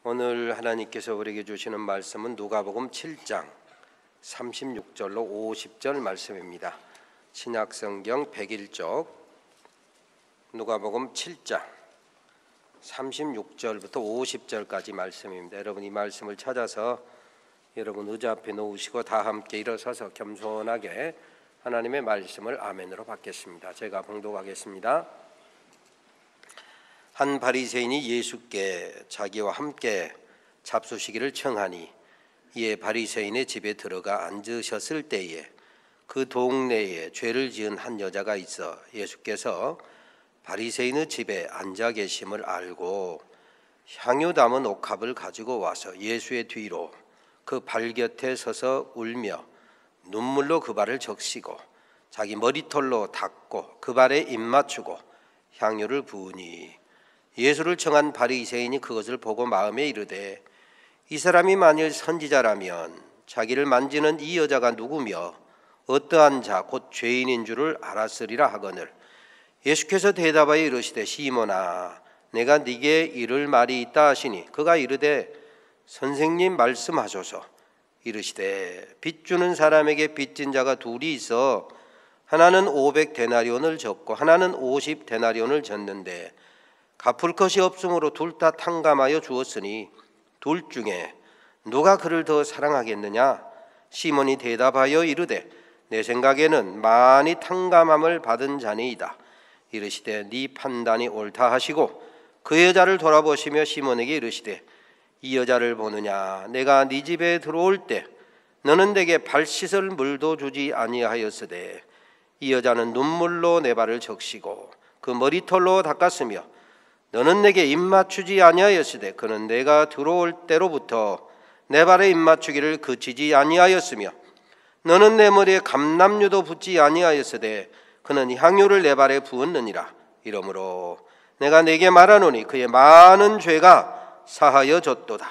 오늘 하나님께서 우리에게 주시는 말씀은 누가복음 7장 36절로 50절 말씀입니다. 신약성경 101쪽 누가복음 7장 36절부터 50절까지 말씀입니다. 여러분 이 말씀을 찾아서 여러분 의자 앞에 놓으시고 다 함께 일어서서 겸손하게 하나님의 말씀을 아멘으로 받겠습니다. 제가 봉독하겠습니다. 한 바리새인이 예수께 자기와 함께 잡수시기를 청하니 이에 바리새인의 집에 들어가 앉으셨을 때에 그 동네에 죄를 지은 한 여자가 있어 예수께서 바리새인의 집에 앉아 계심을 알고 향유 담은 옥합을 가지고 와서 예수의 뒤로 그 발 곁에 서서 울며 눈물로 그 발을 적시고 자기 머리털로 닦고 그 발에 입 맞추고 향유를 부으니 예수를 청한 바리새인이 그것을 보고 마음에 이르되 이 사람이 만일 선지자라면 자기를 만지는 이 여자가 누구며 어떠한 자 곧 죄인인 줄을 알았으리라 하거늘 예수께서 대답하여 이르시되 시몬아 내가 네게 이를 말이 있다 하시니 그가 이르되 선생님 말씀하소서. 이르시되 빚 주는 사람에게 빚진 자가 둘이 있어 하나는 500데나리온을 졌고 하나는 50데나리온을 졌는데 갚을 것이 없으므로 둘 다 탕감하여 주었으니 둘 중에 누가 그를 더 사랑하겠느냐? 시몬이 대답하여 이르되 내 생각에는 많이 탕감함을 받은 자니이다. 이르시되 네 판단이 옳다 하시고 그 여자를 돌아보시며 시몬에게 이르시되 이 여자를 보느냐? 내가 네 집에 들어올 때 너는 내게 발 씻을 물도 주지 아니하였으되 이 여자는 눈물로 내 발을 적시고 그 머리털로 닦았으며 너는 내게 입 맞추지 아니하였으되 그는 내가 들어올 때로부터 내 발에 입 맞추기를 그치지 아니하였으며 너는 내 머리에 감람유도 붓지 아니하였으되 그는 향유를 내 발에 부었느니라. 이러므로 내가 네게 말하노니 그의 많은 죄가 사하여졌도다.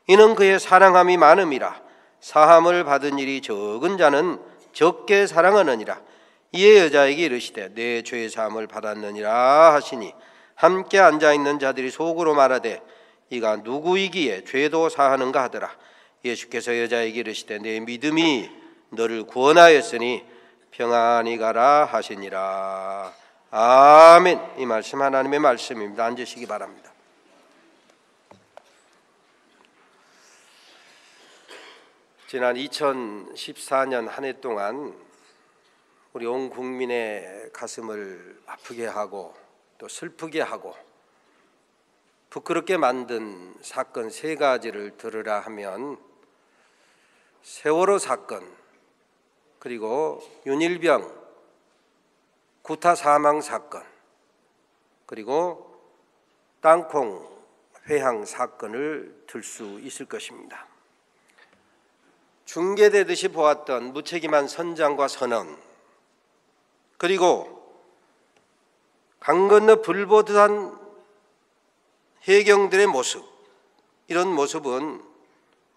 이는 그의 사랑함이 많음이라. 사함을 받은 일이 적은 자는 적게 사랑하느니라. 이에 여자에게 이르시되 내 죄 사함을 받았느니라 하시니 함께 앉아있는 자들이 속으로 말하되 이가 누구이기에 죄도 사하는가 하더라. 예수께서 여자에게 이르시되 내 믿음이 너를 구원하였으니 평안히 가라 하시니라. 아멘. 이 말씀 하나님의 말씀입니다. 앉으시기 바랍니다. 지난 2014년 한 해 동안 우리 온 국민의 가슴을 아프게 하고 또 슬프게 하고 부끄럽게 만든 사건 세 가지를 들으라 하면 세월호 사건, 그리고 윤일병 구타 사망 사건, 그리고 땅콩 회항 사건을 들 수 있을 것입니다. 중계되듯이 보았던 무책임한 선장과 선원, 그리고 강 건너 불 보듯한 해경들의 모습, 이런 모습은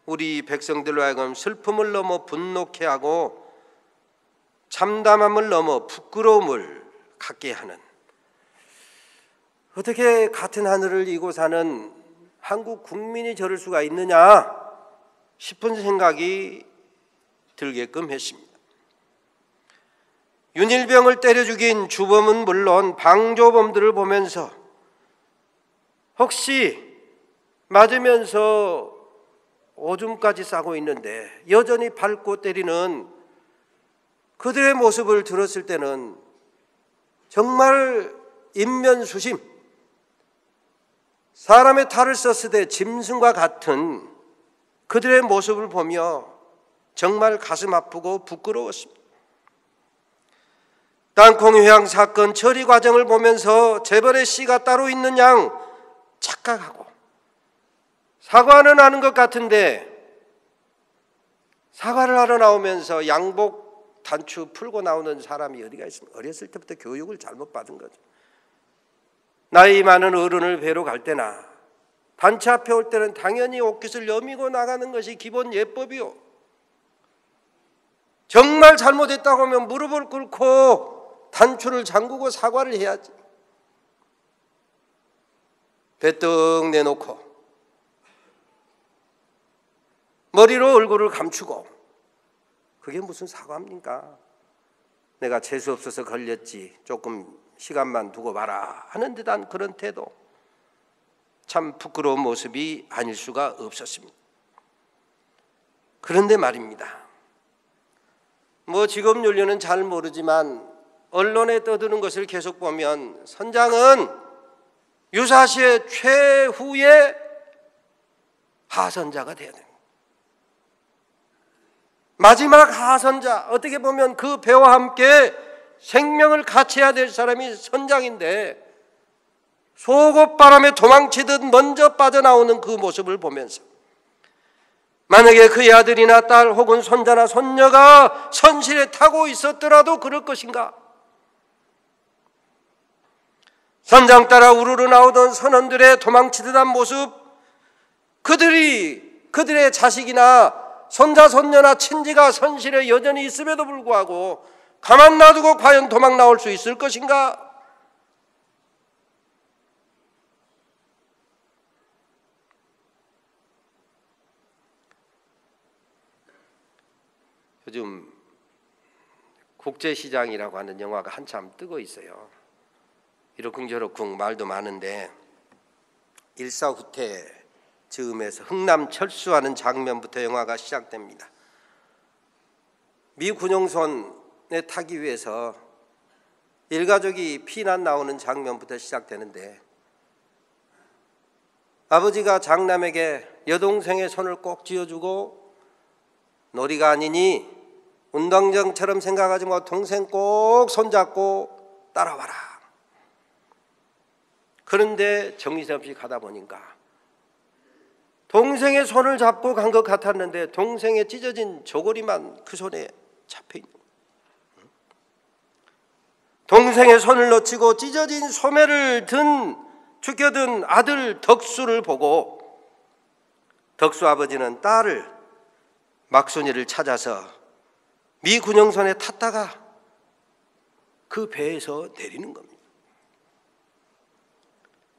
우리 백성들로 하여금 슬픔을 넘어 분노케 하고 참담함을 넘어 부끄러움을 갖게 하는, 어떻게 같은 하늘을 이고 사는 한국 국민이 저럴 수가 있느냐 싶은 생각이 들게끔 했습니다. 윤일병을 때려 죽인 주범은 물론 방조범들을 보면서 혹시 맞으면서 오줌까지 싸고 있는데 여전히 밟고 때리는 그들의 모습을 들었을 때는 정말 인면수심, 사람의 탈을 썼으되 짐승과 같은 그들의 모습을 보며 정말 가슴 아프고 부끄러웠습니다. 땅콩 회항 사건 처리 과정을 보면서 재벌의 씨가 따로 있는 양 착각하고 사과는 하는 것 같은데 사과를 하러 나오면서 양복 단추 풀고 나오는 사람이 어디가 있습니까? 어렸을 때부터 교육을 잘못 받은 거죠. 나이 많은 어른을 뵈러 갈 때나 단체 앞에 올 때는 당연히 옷깃을 여미고 나가는 것이 기본 예법이요. 정말 잘못했다고 하면 무릎을 꿇고 단추를 잠그고 사과를 해야지. 배떡 내놓고 머리로 얼굴을 감추고, 그게 무슨 사과입니까? 내가 재수 없어서 걸렸지, 조금 시간만 두고 봐라 하는 듯한 그런 태도, 참 부끄러운 모습이 아닐 수가 없었습니다. 그런데 말입니다, 지금 윤리는 잘 모르지만 언론에 떠드는 것을 계속 보면 선장은 유사시의 최후의 하선자가 되어야 됩니다. 마지막 하선자, 어떻게 보면 그 배와 함께 생명을 같이해야 될 사람이 선장인데, 속옷바람에 도망치듯 먼저 빠져나오는 그 모습을 보면서 만약에 그의 아들이나 딸 혹은 손자나 손녀가 선실에 타고 있었더라도 그럴 것인가? 선장 따라 우르르 나오던 선원들의 도망치듯한 모습, 그들의 자식이나 손자 손녀나 친지가 선실에 여전히 있음에도 불구하고 가만 놔두고 과연 도망 나올 수 있을 것인가? 요즘 국제시장이라고 하는 영화가 한참 뜨고 있어요. 이러쿵저러쿵 말도 많은데, 일사후퇴 즈음에서 흥남 철수하는 장면부터 영화가 시작됩니다. 미 군용선에 타기 위해서 일가족이 피난 나오는 장면부터 시작되는데, 아버지가 장남에게 여동생의 손을 꼭 쥐어주고, 놀이가 아니니 운동장처럼 생각하지 말고 동생 꼭 손잡고 따라와라. 그런데 정신없이 가다 보니까 동생의 손을 잡고 간 것 같았는데 동생의 찢어진 저고리만 그 손에 잡혀있는 거예요. 동생의 손을 놓치고 찢어진 소매를 죽여든 아들 덕수를 보고, 덕수 아버지는 딸을, 막순이를 찾아서 미 군용선에 탔다가 그 배에서 내리는 겁니다.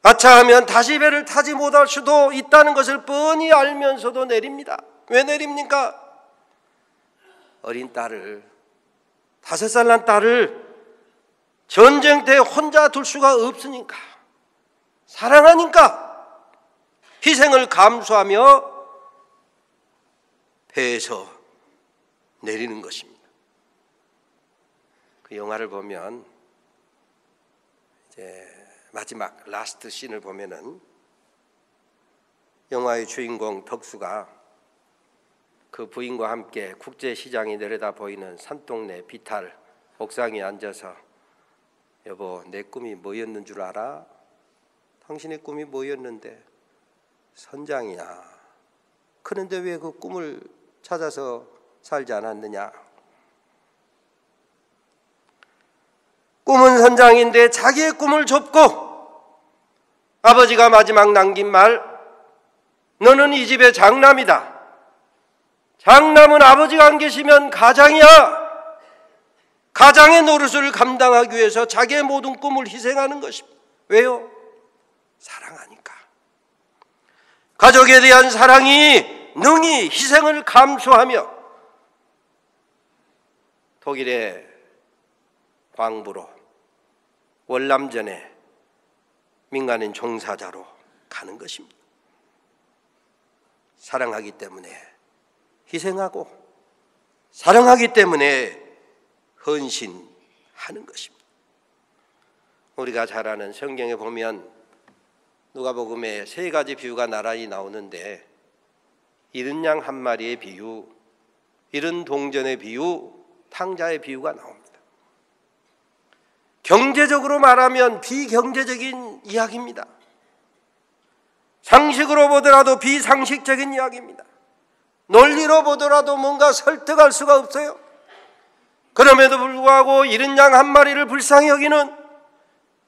아차하면 다시 배를 타지 못할 수도 있다는 것을 뻔히 알면서도 내립니다. 왜 내립니까? 어린 딸을, 5살 난 딸을 전쟁터에 혼자 둘 수가 없으니까, 사랑하니까 희생을 감수하며 배에서 내리는 것입니다. 그 영화를 보면 이제 마지막 라스트 씬을 보면은 영화의 주인공 덕수가 그 부인과 함께 국제시장이 내려다 보이는 산동네 비탈 옥상에 앉아서, 여보, 내 꿈이 뭐였는 줄 알아? 당신의 꿈이 뭐였는데? 선장이야. 그런데 왜 그 꿈을 찾아서 살지 않았느냐? 꿈은 선장인데 자기의 꿈을 접고 아버지가 마지막 남긴 말, 너는 이 집의 장남이다. 장남은 아버지가 안 계시면 가장이야. 가장의 노릇을 감당하기 위해서 자기의 모든 꿈을 희생하는 것입니다. 왜요? 사랑하니까. 가족에 대한 사랑이 능히 희생을 감수하며 독일의 광부로, 월남전에 민간인 종사자로 가는 것입니다. 사랑하기 때문에 희생하고, 사랑하기 때문에 헌신하는 것입니다. 우리가 잘 아는 성경에 보면 누가복음에 3가지 비유가 나란히 나오는데, 잃은 양 한 마리의 비유, 잃은 동전의 비유, 탕자의 비유가 나옵니다. 경제적으로 말하면 비경제적인 이야기입니다. 상식으로 보더라도 비상식적인 이야기입니다. 논리로 보더라도 뭔가 설득할 수가 없어요. 그럼에도 불구하고 잃은 양 한 마리를 불쌍히 여기는,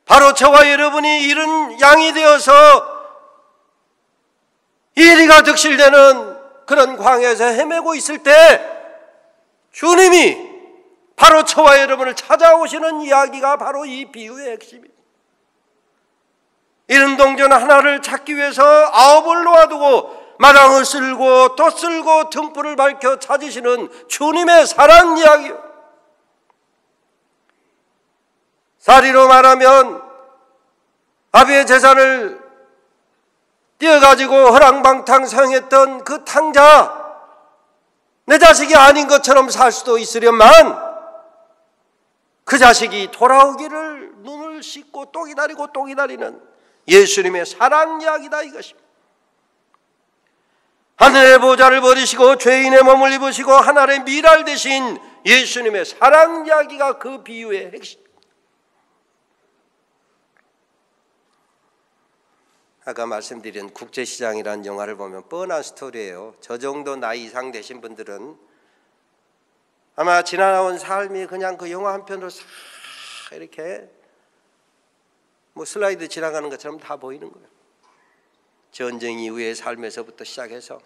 바로 저와 여러분이 잃은 양이 되어서 이리가 득실되는 그런 광야에서 헤매고 있을 때 주님이 바로 저와 여러분을 찾아오시는 이야기가 바로 이 비유의 핵심입니다. 잃은 동전 하나를 찾기 위해서 9을 놓아두고 마당을 쓸고 또 쓸고 등불을 밝혀 찾으시는 주님의 사랑 이야기요. 사리로 말하면 아비의 재산을 떼어가지고 허랑방탕 사용했던 그 탕자, 내 자식이 아닌 것처럼 살 수도 있으련만 그 자식이 돌아오기를 눈을 씻고 또 기다리고 또 기다리는 예수님의 사랑 이야기다 이것입니다. 하늘의 보좌를 버리시고 죄인의 몸을 입으시고 하늘의 미랄 되신 예수님의 사랑 이야기가 그 비유의 핵심. 아까 말씀드린 국제시장이라는 영화를 보면 뻔한 스토리예요. 저 정도 나이 이상 되신 분들은 아마 지나온 삶이 그냥 그 영화 한 편으로 싹 이렇게 뭐 슬라이드 지나가는 것처럼 다 보이는 거예요. 전쟁 이후의 삶에서부터 시작해서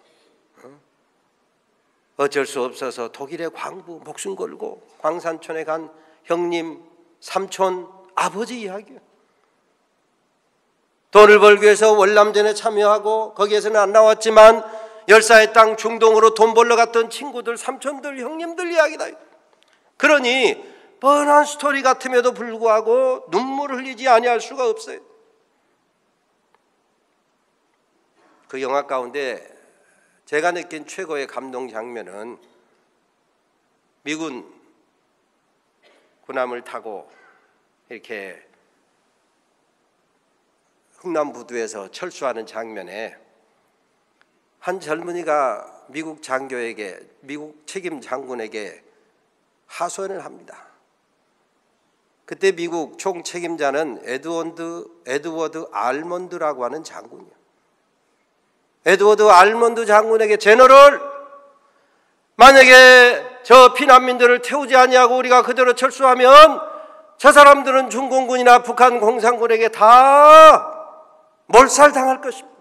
어쩔 수 없어서 독일의 광부 목숨 걸고 광산촌에 간 형님, 삼촌, 아버지 이야기예요. 돈을 벌기 위해서 월남전에 참여하고 거기에서는 안 나왔지만 열사의 땅 중동으로 돈 벌러 갔던 친구들, 삼촌들, 형님들 이야기다. 그러니 뻔한 스토리 같음에도 불구하고 눈물을 흘리지 아니할 수가 없어요. 그 영화 가운데 제가 느낀 최고의 감동 장면은 미군 군함을 타고 이렇게 흥남부두에서 철수하는 장면에 한 젊은이가 미국 장교에게, 미국 책임 장군에게 하소연을 합니다. 그때 미국 총 책임자는 에드워드 알몬드라고 하는 장군이에요. 에드워드 알몬드 장군에게, 제너럴, 만약에 저 피난민들을 태우지 아니하고 우리가 그대로 철수하면 저 사람들은 중공군이나 북한 공산군에게 다 몰살당할 것입니다.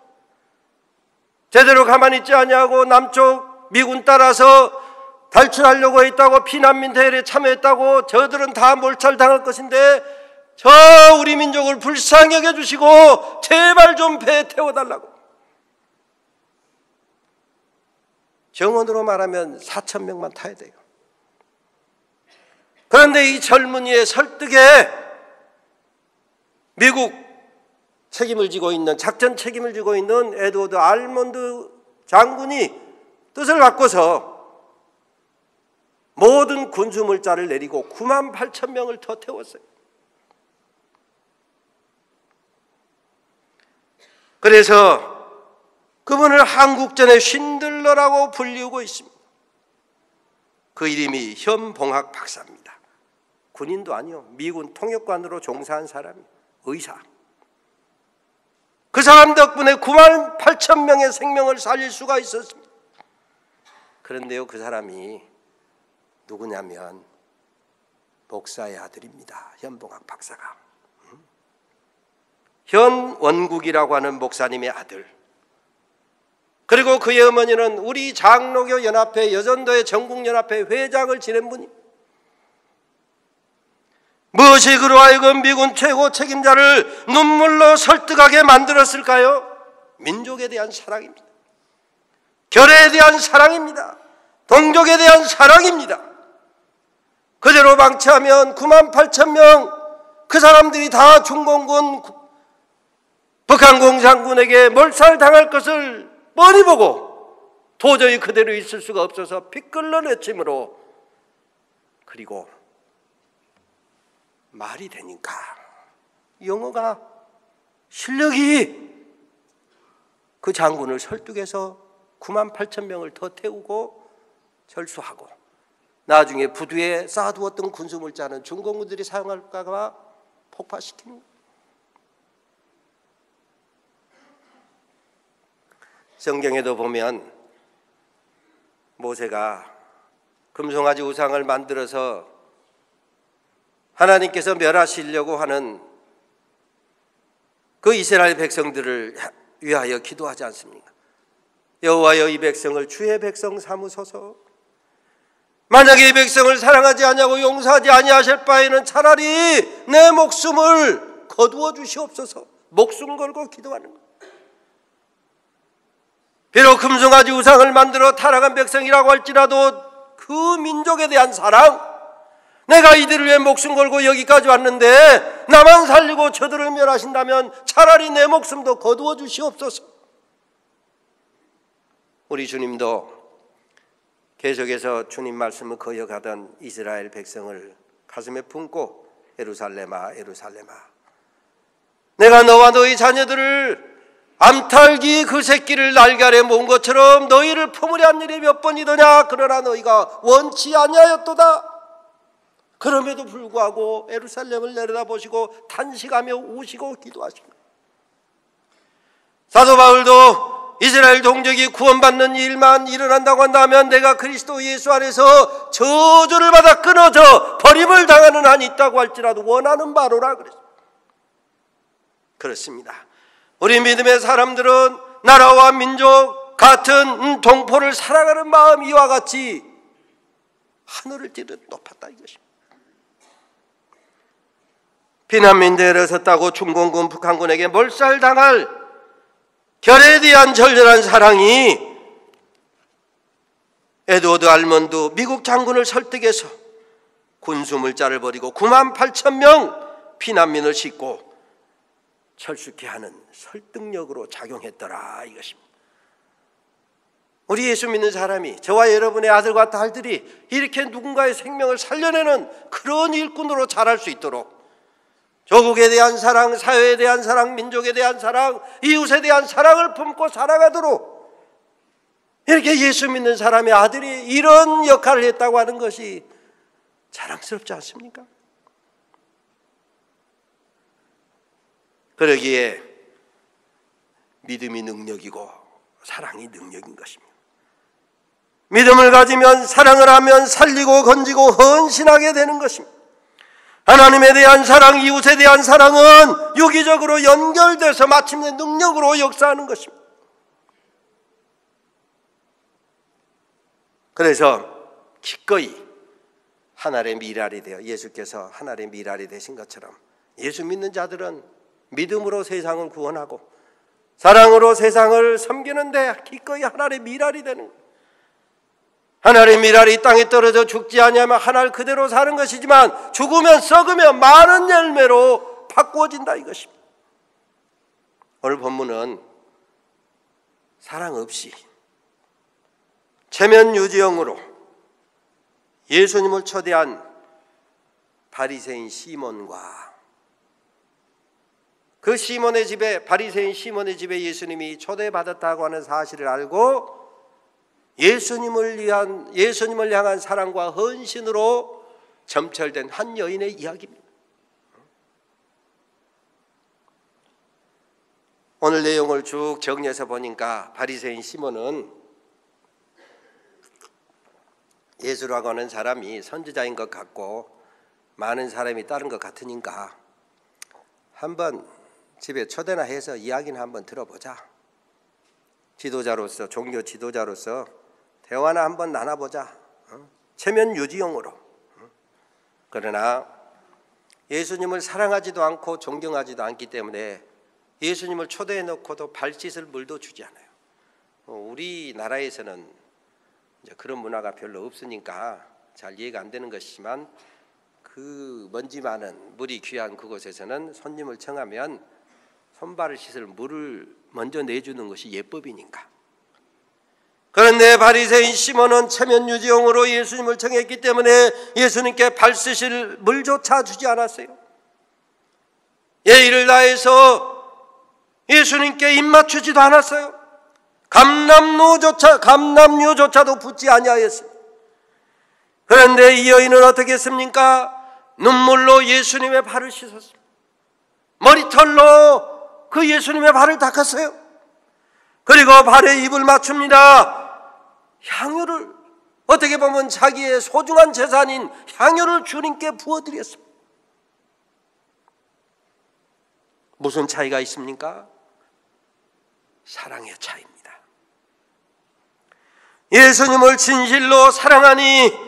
제대로 가만히 있지 아니하고 남쪽 미군 따라서 탈출하려고 했다고, 피난민 대열에 참여했다고 저들은 다 몰살당할 것인데 저 우리 민족을 불쌍히 여겨주시고 제발 좀 배에 태워달라고. 정원으로 말하면 4,000명만 타야 돼요. 그런데 이 젊은이의 설득에 미국 책임을 지고 있는, 작전 책임을 지고 있는 에드워드 알몬드 장군이 뜻을 바꿔서 모든 군수물자를 내리고 98,000명을 더 태웠어요. 그래서 그분을 한국전의 쉰들러라고 불리우고 있습니다. 그 이름이 현봉학 박사입니다. 군인도 아니요, 미군 통역관으로 종사한 사람이, 의사. 그 사람 덕분에 98,000명의 생명을 살릴 수가 있었습니다. 그런데요, 그 사람이 누구냐면 목사의 아들입니다. 현봉학 박사가. 현원국이라고 하는 목사님의 아들. 그리고 그의 어머니는 우리 장로교 연합회, 여전도의 전국연합회 회장을 지낸 분이. 무엇이 그로 하여금 미군 최고 책임자를 눈물로 설득하게 만들었을까요? 민족에 대한 사랑입니다. 결의에 대한 사랑입니다. 동족에 대한 사랑입니다. 그대로 방치하면 98,000명, 그 사람들이 다 중공군, 북한 공산군에게 몰살당할 것을 뻔히 보고 도저히 그대로 있을 수가 없어서 피 끓는 외침으로, 그리고 말이 되니까 영어가 실력이 그 장군을 설득해서 98,000명을 더 태우고 철수하고, 나중에 부두에 쌓아두었던 군수물자는 중공군들이 사용할까 봐 폭파시키는 거예요. 성경에도 보면 모세가 금송아지 우상을 만들어서 하나님께서 멸하시려고 하는 그 이스라엘 백성들을 위하여 기도하지 않습니까? 여호와여, 이 백성을 주의 백성 삼으소서. 만약에 이 백성을 사랑하지 아니하고 용서하지 아니하실 바에는 차라리 내 목숨을 거두어 주시옵소서. 목숨 걸고 기도하는 것. 비록 금송아지 우상을 만들어 타락한 백성이라고 할지라도 그 민족에 대한 사랑, 내가 이들을 위해 목숨 걸고 여기까지 왔는데 나만 살리고 저들을 멸하신다면 차라리 내 목숨도 거두어 주시옵소서. 우리 주님도 계속해서 주님 말씀을 거역하던 이스라엘 백성을 가슴에 품고 예루살렘아 예루살렘아, 내가 너와 너희 자녀들을 암탉이 그 새끼를 날개 아래 모은 것처럼 너희를 품으려 한 일이 몇 번이더냐. 그러나 너희가 원치 아니하였도다. 그럼에도 불구하고 예루살렘을 내려다보시고 탄식하며 우시고 기도하십니다. 사도 바울도 이스라엘 동족이 구원받는 일만 일어난다고 한다면 내가 그리스도 예수 안에서 저주를 받아 끊어져 버림을 당하는 한이 있다고 할지라도 원하는 바로라 그랬습니다. 그렇습니다. 우리 믿음의 사람들은 나라와 민족 같은 동포를 사랑하는 마음 이와 같이 하늘을 찌르 높았다 이것입니다. 피난민대에 섰다고 중공군 북한군에게 몰살당할 결에 대한 절절한 사랑이 에드워드 알몬드 미국 장군을 설득해서 군수물자를 버리고 98,000명 피난민을 싣고 철수케 하는 설득력으로 작용했더라 이것입니다. 우리 예수 믿는 사람이, 저와 여러분의 아들과 딸들이 이렇게 누군가의 생명을 살려내는 그런 일꾼으로 자랄 수 있도록 조국에 대한 사랑, 사회에 대한 사랑, 민족에 대한 사랑, 이웃에 대한 사랑을 품고 살아가도록 이렇게 예수 믿는 사람의 아들이 이런 역할을 했다고 하는 것이 자랑스럽지 않습니까? 그러기에 믿음이 능력이고 사랑이 능력인 것입니다. 믿음을 가지면, 사랑을 하면 살리고 건지고 헌신하게 되는 것입니다. 하나님에 대한 사랑, 이웃에 대한 사랑은 유기적으로 연결돼서 마침내 능력으로 역사하는 것입니다. 그래서 기꺼이 하나님의 미랄이 되어, 예수께서 하나님의 미랄이 되신 것처럼 예수 믿는 자들은 믿음으로 세상을 구원하고 사랑으로 세상을 섬기는데 기꺼이 하나님의 미랄이 되는 거예요. 하나님의 미랄이 땅에 떨어져 죽지 아니하면 하늘 그대로 사는 것이지만 죽으면 썩으면 많은 열매로 바꾸어진다 이것입니다. 오늘 본문은 사랑 없이 체면 유지형으로 예수님을 초대한 바리새인 시몬과 그 시몬의 집에, 바리새인 시몬의 집에 예수님이 초대받았다고 하는 사실을 알고 예수님을 향한 사랑과 헌신으로 점철된 한 여인의 이야기입니다. 오늘 내용을 쭉 정리해서 보니까 바리새인 시몬은 예수라고 하는 사람이 선지자인 것 같고 많은 사람이 따른 것 같으니까 한번 집에 초대나 해서 이야기는 한번 들어보자. 지도자로서, 종교 지도자로서 대화나 한번 나눠보자. 체면 유지용으로. 그러나 예수님을 사랑하지도 않고 존경하지도 않기 때문에 예수님을 초대해 놓고도 발짓을 물도 주지 않아요. 우리나라에서는 이제 그런 문화가 별로 없으니까 잘 이해가 안 되는 것이지만 그 먼지 많은 물이 귀한 그곳에서는 손님을 청하면 손발을 씻을 물을 먼저 내주는 것이 예법이니까. 그런데 바리새인 시몬은 체면 유지용으로 예수님을 청했기 때문에 예수님께 발 씻을 물조차 주지 않았어요. 예의를 다해서 예수님께 입 맞추지도 않았어요. 감람유조차도 붓지 아니하였어요. 그런데 이 여인은 어떻게 했습니까? 눈물로 예수님의 발을 씻었습니다. 머리털로 그 예수님의 발을 닦았어요. 그리고 발에 입을 맞춥니다. 향유를, 어떻게 보면 자기의 소중한 재산인 향유를 주님께 부어드렸습니다. 무슨 차이가 있습니까? 사랑의 차이입니다. 예수님을 진실로 사랑하니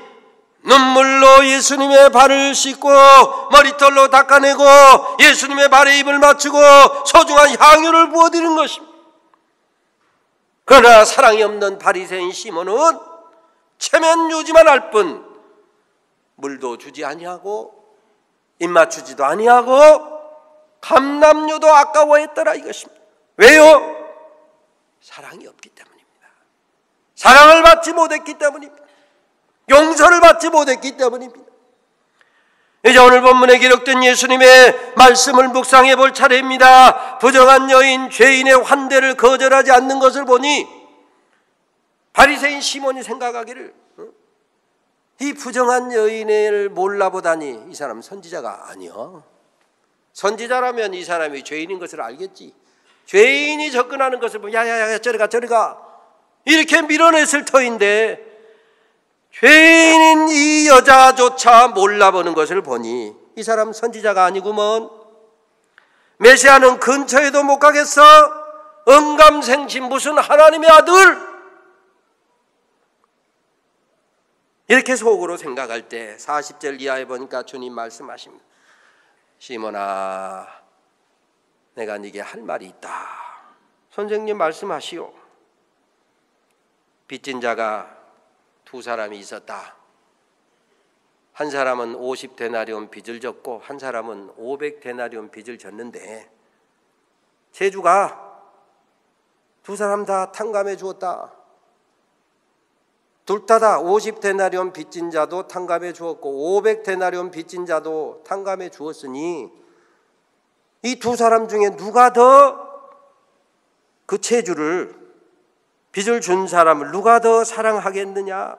눈물로 예수님의 발을 씻고 머리털로 닦아내고 예수님의 발에 입을 맞추고 소중한 향유를 부어드리는 것입니다. 그러나 사랑이 없는 바리새인 시몬은 체면 유지만 할 뿐 물도 주지 아니하고 입맞추지도 아니하고 감람유도 아까워했더라 이것입니다. 왜요? 사랑이 없기 때문입니다. 사랑을 받지 못했기 때문입니다. 용서를 받지 못했기 때문입니다. 이제 오늘 본문에 기록된 예수님의 말씀을 묵상해 볼 차례입니다. 부정한 여인, 죄인의 환대를 거절하지 않는 것을 보니 바리새인 시몬이 생각하기를 이 부정한 여인을 몰라보다니 이 사람 선지자가 아니야. 선지자라면 이 사람이 죄인인 것을 알겠지. 죄인이 접근하는 것을 보면 야야야 저리 가 저리 가 이렇게 밀어냈을 터인데 죄인인 이 여자조차 몰라보는 것을 보니 이 사람 선지자가 아니구먼. 메시아는 근처에도 못 가겠어. 언감생심 무슨 하나님의 아들. 이렇게 속으로 생각할 때 40절 이하에 보니까 주님 말씀하십니다. 시몬아 내가 네게 할 말이 있다. 선생님 말씀하시오. 빚진 자가 두 사람이 있었다. 한 사람은 50데나리온 빚을 졌고 한 사람은 500데나리온 빚을 졌는데 재주가 두 사람 다 탕감해 주었다. 둘 다 50데나리온 빚진 자도 탕감해 주었고 500데나리온 빚진 자도 탕감해 주었으니 이 두 사람 중에 누가 더 그 재주를 빚을 준 사람을 누가 더 사랑하겠느냐?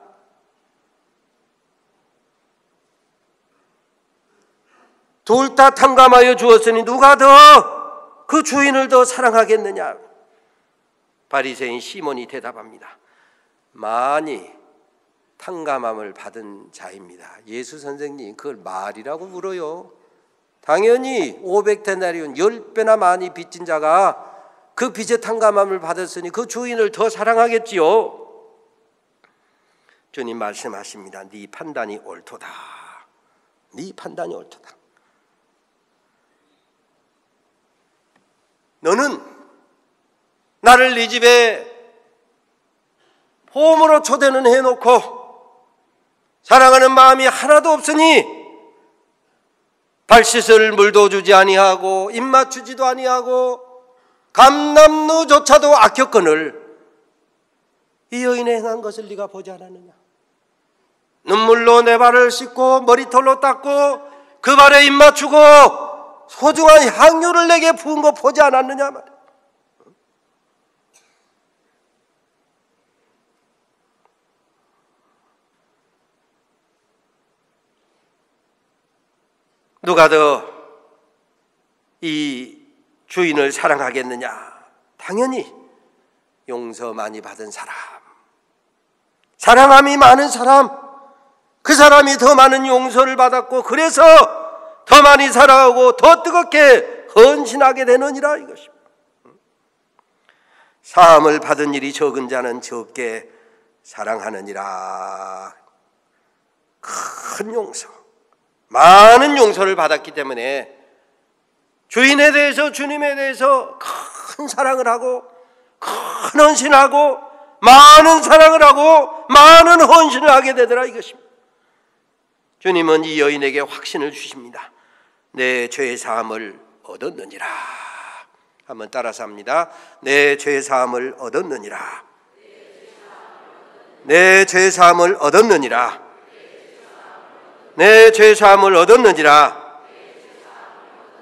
둘 다 탕감하여 주었으니 누가 더 그 주인을 더 사랑하겠느냐? 바리새인 시몬이 대답합니다. 많이 탕감함을 받은 자입니다. 예수 선생님 그걸 말이라고 물어요. 당연히 500데나리온 10배나 많이 빚진 자가 그 빚의 탕감함을 받았으니 그 주인을 더 사랑하겠지요. 주님 말씀하십니다. 네 판단이 옳도다. 네 판단이 옳도다. 너는 나를 네 집에 홈으로 초대는 해놓고 사랑하는 마음이 하나도 없으니 발 씻을 물도 주지 아니하고 입 맞추지도 아니하고 감람유조차도 아꼈거늘 이 여인의 행한 것을 네가 보지 않았느냐? 눈물로 내 발을 씻고 머리털로 닦고 그 발에 입 맞추고 소중한 향유를 내게 부은 거 보지 않았느냐 말이야. 누가 더 이 주인을 사랑하겠느냐? 당연히 용서 많이 받은 사람, 사랑함이 많은 사람, 그 사람이 더 많은 용서를 받았고 그래서 더 많이 사랑하고 더 뜨겁게 헌신하게 되느니라 이것입니다. 사함을 받은 일이 적은 자는 적게 사랑하느니라. 큰 용서, 많은 용서를 받았기 때문에 주인에 대해서 주님에 대해서 큰 사랑을 하고 큰 헌신하고 많은 사랑을 하고 많은 헌신을 하게 되더라 이것입니다. 주님은 이 여인에게 확신을 주십니다. 내 죄의 사함을 얻었느니라. 한번 따라서 합니다. 내 죄의 사함을 얻었느니라. 내 죄의 사함을 얻었느니라. 내 죄의 사함을 얻었느니라.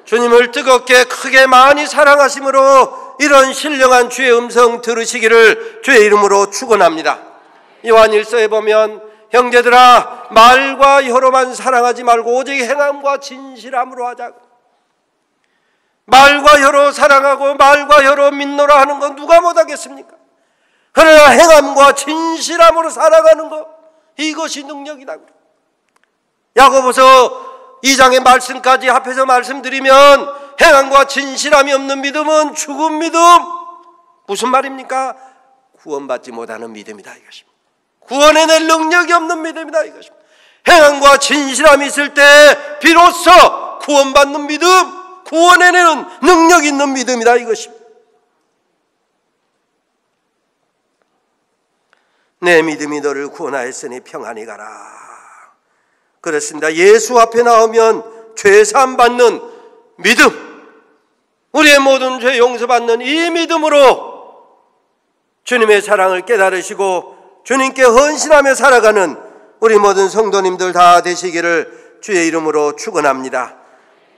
주님을 뜨겁게 크게 많이 사랑하심으로 이런 신령한 주의 음성 들으시기를 주의 이름으로 축원합니다. 요한일서에 보면 형제들아 말과 혀로만 사랑하지 말고 오직 행함과 진실함으로 하자. 말과 혀로 사랑하고 말과 혀로 믿노라 하는 건 누가 못하겠습니까? 그러나 행함과 진실함으로 살아가는 것, 이것이 능력이다. 야고보서 2장의 말씀까지 합해서 말씀드리면 행함과 진실함이 없는 믿음은 죽은 믿음. 무슨 말입니까? 구원받지 못하는 믿음이다 이것입니다. 구원해낼 능력이 없는 믿음이다 이것입니다. 행함과 진실함이 있을 때 비로소 구원받는 믿음, 구원해내는 능력 있는 믿음이다 이것입니다. 내 믿음이 너를 구원하였으니 평안히 가라. 그렇습니다. 예수 앞에 나오면 죄사함 받는 믿음, 우리의 모든 죄 용서받는 이 믿음으로 주님의 사랑을 깨달으시고 주님께 헌신하며 살아가는 우리 모든 성도님들 다 되시기를 주의 이름으로 축원합니다.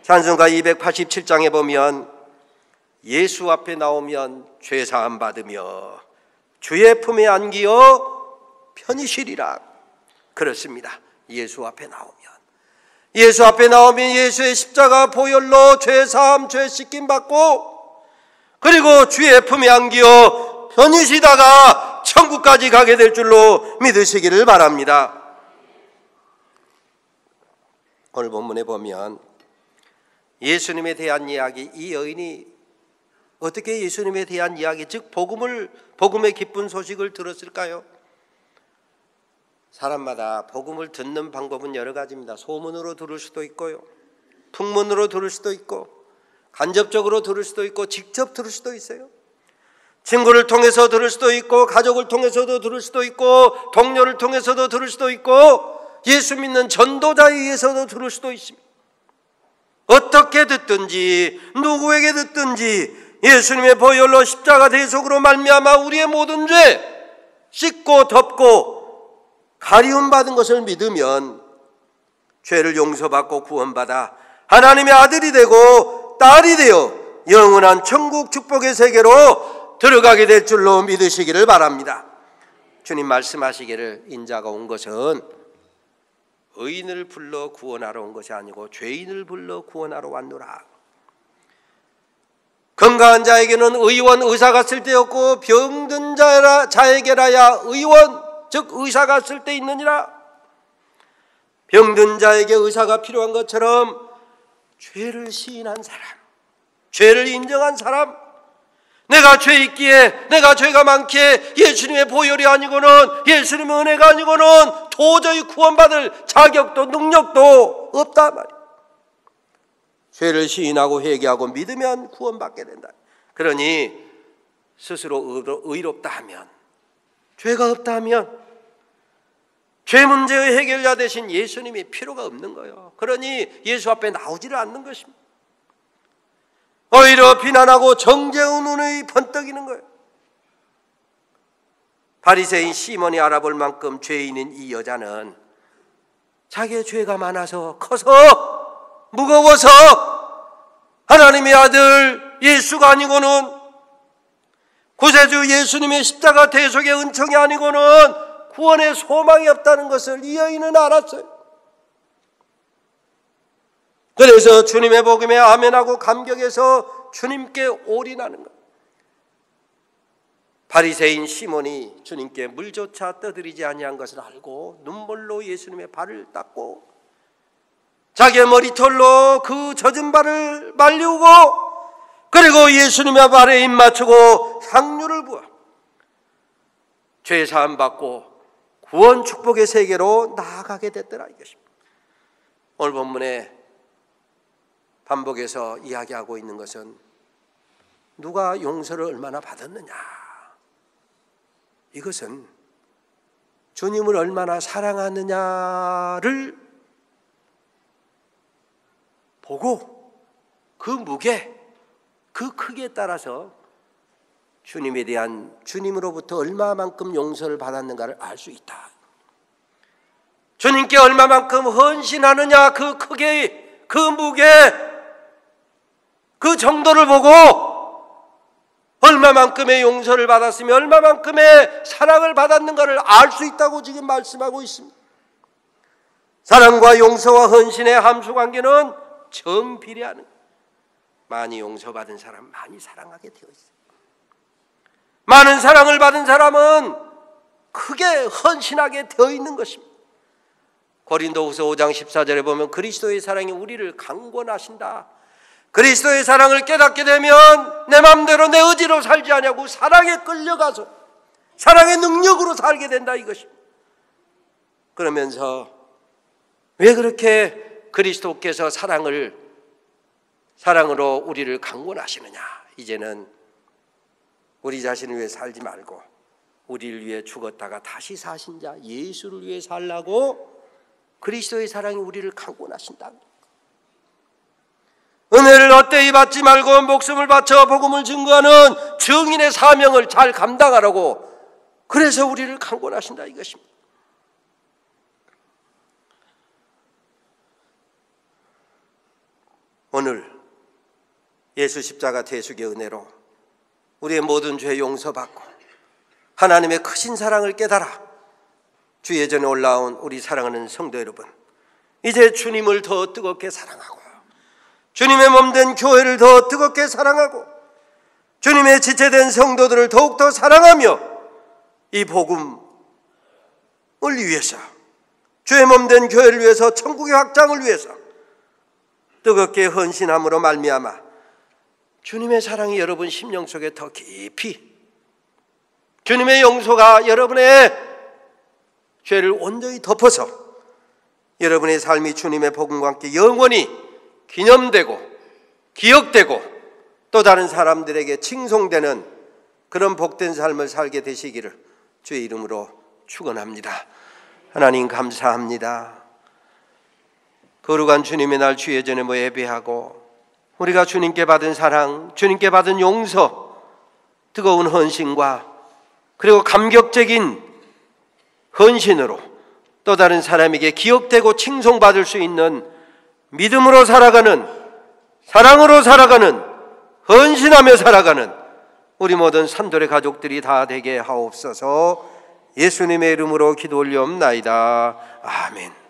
찬송가 287장에 보면 예수 앞에 나오면 죄사함 받으며 주의 품에 안기어 편히 쉬리라. 그렇습니다. 예수 앞에 나오면 예수의 십자가 보혈로 죄사함, 죄 씻김 받고 그리고 주의 품에 안기어 편히 쉬다가 천국까지 가게 될 줄로 믿으시기를 바랍니다. 오늘 본문에 보면 예수님에 대한 이야기, 이 여인이 어떻게 예수님에 대한 이야기, 즉 복음의 기쁜 소식을 들었을까요? 사람마다 복음을 듣는 방법은 여러 가지입니다. 소문으로 들을 수도 있고요, 풍문으로 들을 수도 있고, 간접적으로 들을 수도 있고, 직접 들을 수도 있어요. 친구를 통해서 들을 수도 있고, 가족을 통해서도 들을 수도 있고, 동료를 통해서도 들을 수도 있고, 예수 믿는 전도자에 의해서도 들을 수도 있습니다. 어떻게 듣든지 누구에게 듣든지 예수님의 보혈로 십자가 대속으로 말미암아 우리의 모든 죄 씻고 덮고 가리움 받은 것을 믿으면 죄를 용서받고 구원받아 하나님의 아들이 되고 딸이 되어 영원한 천국 축복의 세계로 들어가게 될 줄로 믿으시기를 바랍니다. 주님 말씀하시기를 인자가 온 것은 의인을 불러 구원하러 온 것이 아니고 죄인을 불러 구원하러 왔노라. 건강한 자에게는 의원, 의사가 쓸데없고 병든 자에게라야 의원, 즉 의사가 쓸데있느니라. 병든 자에게 의사가 필요한 것처럼 죄를 시인한 사람, 죄를 인정한 사람, 내가 죄 있기에, 내가 죄가 많기에 예수님의 보혈이 아니고는, 예수님의 은혜가 아니고는 도저히 구원받을 자격도 능력도 없다 말이야. 죄를 시인하고 회개하고 믿으면 구원받게 된다. 그러니 스스로 의롭다 하면, 죄가 없다 하면 죄 문제의 해결자 대신 예수님이 필요가 없는 거예요. 그러니 예수 앞에 나오지를 않는 것입니다. 오히려 비난하고 정죄의 눈이 번뜩이는 거예요. 바리새인 시몬이 알아볼 만큼 죄인인 이 여자는 자기의 죄가 많아서, 커서, 무거워서 하나님의 아들 예수가 아니고는, 구세주 예수님의 십자가 대속의 은총이 아니고는 구원의 소망이 없다는 것을 이 여인은 알았어요. 그래서 주님의 복음에 아멘하고 감격해서 주님께 올인하는 것. 바리새인 시몬이 주님께 물조차 떠들이지 아니한 것을 알고 눈물로 예수님의 발을 닦고 자기의 머리털로 그 젖은 발을 말리우고 그리고 예수님의 발에 입 맞추고 향유를 부어 죄 사함 받고 구원 축복의 세계로 나아가게 됐더라 이것입니다. 오늘 본문에 반복해서 이야기하고 있는 것은 누가 용서를 얼마나 받았느냐, 이것은 주님을 얼마나 사랑하느냐를 보고 그 무게, 그 크기에 따라서 주님에 대한, 주님으로부터 얼마만큼 용서를 받았는가를 알 수 있다. 주님께 얼마만큼 헌신하느냐, 그 크기, 그 무게, 그 정도를 보고 얼마만큼의 용서를 받았으며 얼마만큼의 사랑을 받았는가를 알 수 있다고 지금 말씀하고 있습니다. 사랑과 용서와 헌신의 함수관계는 정비례하는, 많이 용서받은 사람 많이 사랑하게 되어 있어요. 많은 사랑을 받은 사람은 크게 헌신하게 되어 있는 것입니다. 고린도후서 5장 14절에 보면 그리스도의 사랑이 우리를 강권하신다. 그리스도의 사랑을 깨닫게 되면 내 마음대로 내 의지로 살지 않냐고 사랑에 끌려가서 사랑의 능력으로 살게 된다 이것입니다. 그러면서 왜 그렇게 그리스도께서 사랑으로 우리를 강권하시느냐, 이제는 우리 자신을 위해 살지 말고 우리를 위해 죽었다가 다시 사신 자 예수를 위해 살라고 그리스도의 사랑이 우리를 강권하신다. 은혜를 헛되이 받지 말고 목숨을 바쳐 복음을 증거하는 증인의 사명을 잘 감당하라고, 그래서 우리를 강권하신다 이것입니다. 오늘 예수 십자가 대속의 은혜로 우리의 모든 죄 용서받고 하나님의 크신 사랑을 깨달아 주 예전에 올라온 우리 사랑하는 성도 여러분, 이제 주님을 더 뜨겁게 사랑하고 주님의 몸된 교회를 더 뜨겁게 사랑하고 주님의 지체된 성도들을 더욱더 사랑하며 이 복음을 위해서, 주의 몸된 교회를 위해서, 천국의 확장을 위해서 뜨겁게 헌신함으로 말미암아 주님의 사랑이 여러분 심령 속에 더 깊이, 주님의 용서가 여러분의 죄를 온전히 덮어서 여러분의 삶이 주님의 복음과 함께 영원히 기념되고 기억되고 또 다른 사람들에게 칭송되는 그런 복된 삶을 살게 되시기를 주의 이름으로 축원합니다. 하나님 감사합니다. 거룩한 주님의 날 주 예전에 예배하고 우리가 주님께 받은 사랑, 주님께 받은 용서, 뜨거운 헌신과 그리고 감격적인 헌신으로 또 다른 사람에게 기억되고 칭송받을 수 있는 믿음으로 살아가는, 사랑으로 살아가는, 헌신하며 살아가는 우리 모든 산돌의 가족들이 다 되게 하옵소서. 예수님의 이름으로 기도 올리옵나이다. 아멘.